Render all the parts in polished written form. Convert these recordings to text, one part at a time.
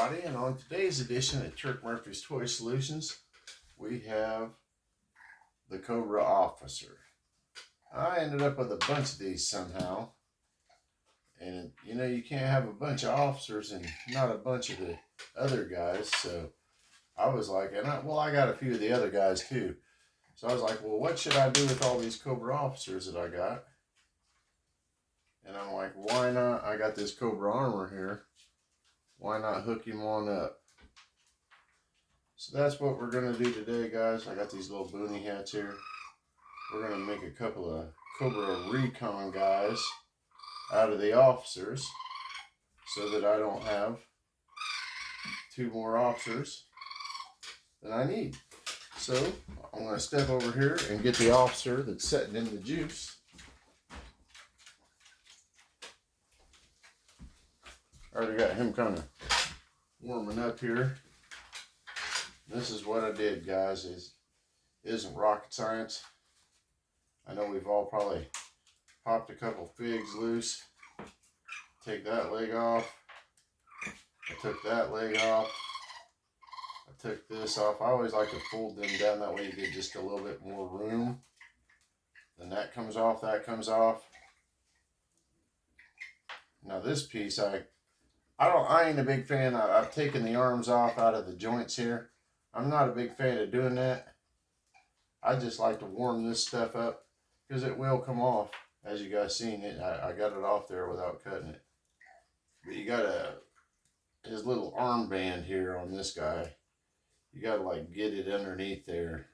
everybody, and on today's edition of Turk Murphy's Toy Solutions, we have the Cobra Officer. I ended up with a bunch of these somehow, and you know you can't have a bunch of officers and not a bunch of the other guys, so I was like, I got a few of the other guys too, so I was like, well, what should I do with all these Cobra Officers that I got? And I'm like, why not? I got this Cobra armor here. Why not hook him on up? So that's what we're going to do today, guys. I got these little boonie hats here. We're going to make a couple of Cobra recon guys out of the officers so that I don't have two more officers than I need. So I'm going to step over here and get the officer that's setting in the juice. I already got him kind of warming up here. This is what I did, guys. It isn't rocket science. I know we've all probably popped a couple figs loose. Take that leg off. I took that leg off. I took this off. I always like to fold them down, that way you get just a little bit more room. Then that comes off, that comes off. Now this piece, I ain't a big fan. I've taken the arms off out of the joints here. I'm not a big fan of doing that. I just like to warm this stuff up because it will come off. As you guys seen it, I got it off there without cutting it. But you got his little armband here on this guy. You got to like get it underneath there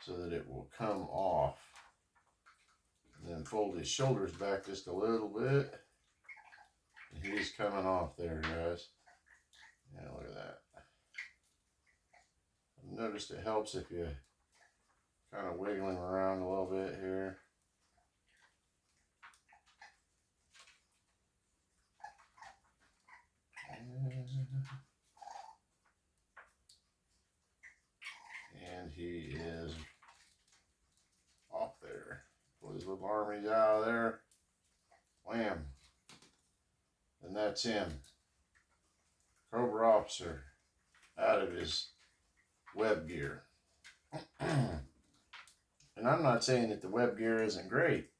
so that it will come off. And then fold his shoulders back just a little bit. He's coming off there, guys. Yeah, look at that. I've noticed it helps if you kind of wiggling around a little bit here. And he is off there. Pull his little armies out of there. Wham. And that's him. Cobra Officer out of his web gear. And I'm not saying that the web gear isn't great.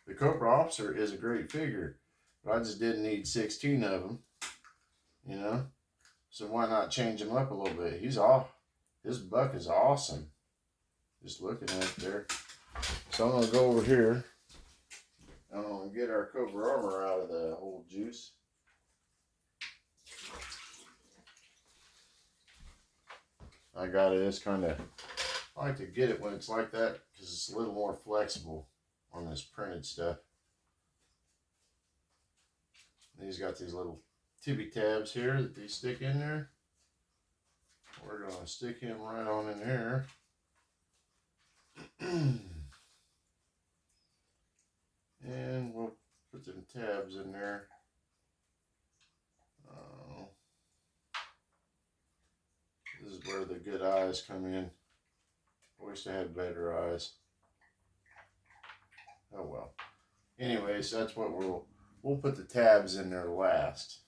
The Cobra Officer is a great figure, but I just didn't need 16 of them, you know. So why not change him up a little bit? He's off. His buck is awesome. Just looking at it there. So I'm gonna go over here. I'm gonna get our Cobra armor out of the old juice. I got it. It's kind of, I like to get it when it's like that because it's a little more flexible on this printed stuff. And he's got these little tippy tabs here that they stick in there. We're going to stick him right on in there. And we'll put them tabs in there. This is where the good eyes come in. I wish I had better eyes. Oh well. Anyways, that's what we'll put the tabs in there last.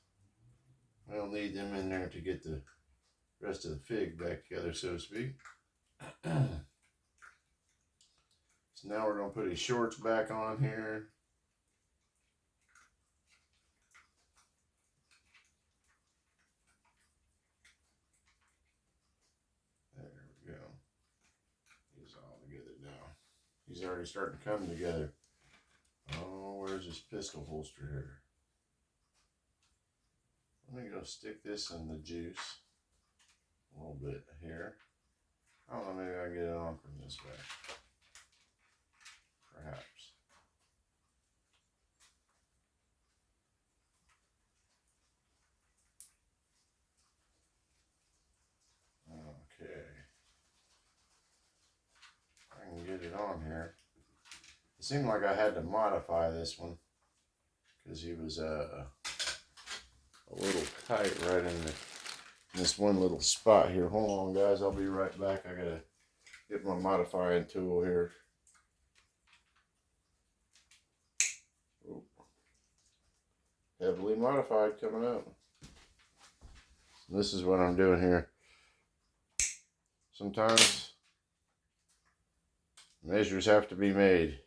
We don't need them in there to get the rest of the fig back together, so to speak. So now we're going to put his shorts back on here. He's already starting to come together. Oh, where's his pistol holster here? Let me go stick this in the juice a little bit here. I don't know, maybe I can get it on from this way. Perhaps. Okay. I can get it on here. It seemed like I had to modify this one because he was a little tight right in this one little spot here. Hold on, guys. I'll be right back. I gotta get my modifying tool here. Oh. Heavily modified coming up. This is what I'm doing here. Sometimes measures have to be made.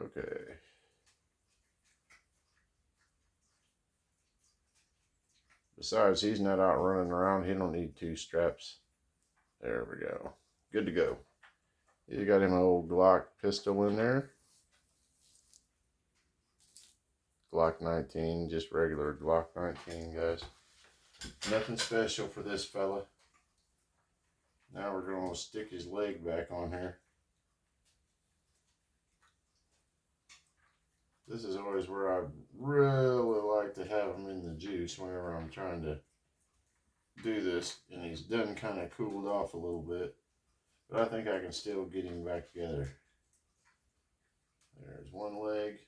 Okay. Besides, he's not out running around. He don't need 2 straps. There we go. Good to go. He's got him an old Glock pistol in there. Glock 19, just regular Glock 19, guys. Nothing special for this fella. Now we're going to stick his leg back on here. This is always where I really like to have him in the juice whenever I'm trying to do this. And he's done kind of cooled off a little bit. But I think I can still get him back together. There's one leg.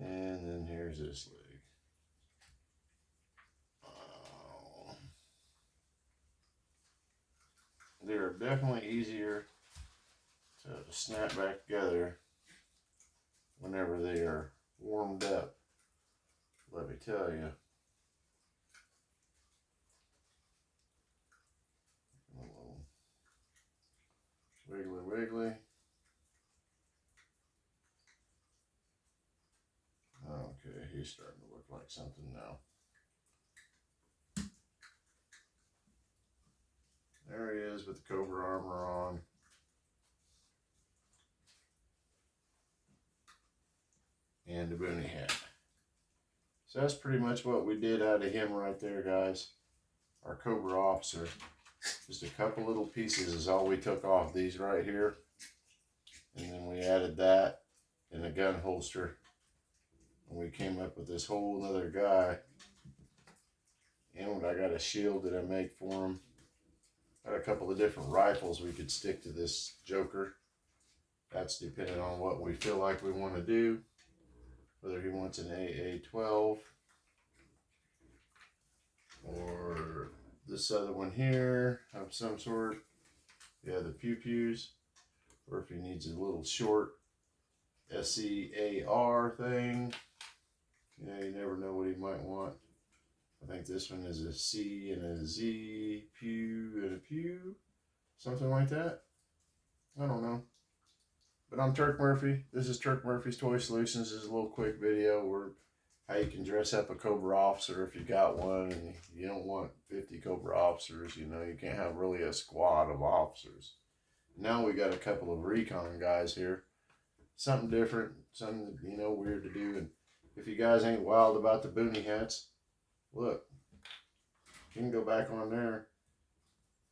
And then here's this leg. They are definitely easier to snap back together whenever they are warmed up. Let me tell you. Wiggly, wiggly. Okay, he's starting to look like something now. There he is with the Cobra armor on. And the boonie hat. So that's pretty much what we did out of him right there, guys. Our Cobra officer. Just a couple little pieces is all we took off. These right here. And then we added that in a gun holster. And we came up with this whole other guy. And I got a shield that I made for him. Got a couple of different rifles we could stick to this Joker. That's depending on what we feel like we want to do. Whether he wants an AA-12 or this other one here of some sort. Yeah, the pew-pews. Or if he needs a little short SCAR thing. Yeah, you never know what he might want. I think this one is a C and a Z, pew and a pew. Something like that. I don't know. But I'm Turk Murphy. This is Turk Murphy's Toy Solutions. This is a little quick video where how you can dress up a Cobra officer if you got one and you don't want 50 Cobra officers. You know, you can't have really a squad of officers. Now we got a couple of recon guys here. Something different, something, you know, weird to do. And if you guys ain't wild about the boonie hats, look, you can go back on there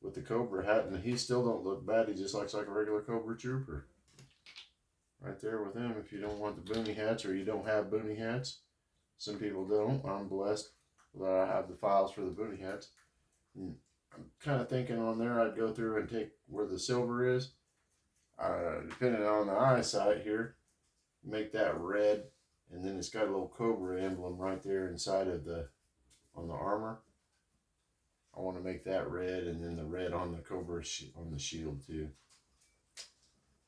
with the Cobra hat and he still don't look bad. He just looks like a regular Cobra trooper. Right there with him if you don't want the boonie hats or you don't have boonie hats. Some people don't. I'm blessed that I have the files for the boonie hats. And I'm kind of thinking on there I'd go through and take where the silver is. Depending on the eyesight here, make that red. And then it's got a little Cobra emblem right there inside of on the armor. I want to make that red and then the red on the Cobra on the shield too.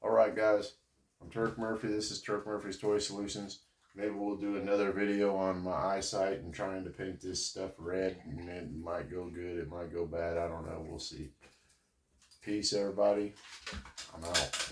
Alright guys, I'm Turk Murphy. This is Turk Murphy's Toy Solutions. Maybe we'll do another video on my eyesight and trying to paint this stuff red. And it might go good, it might go bad. I don't know. We'll see. Peace, everybody. I'm out.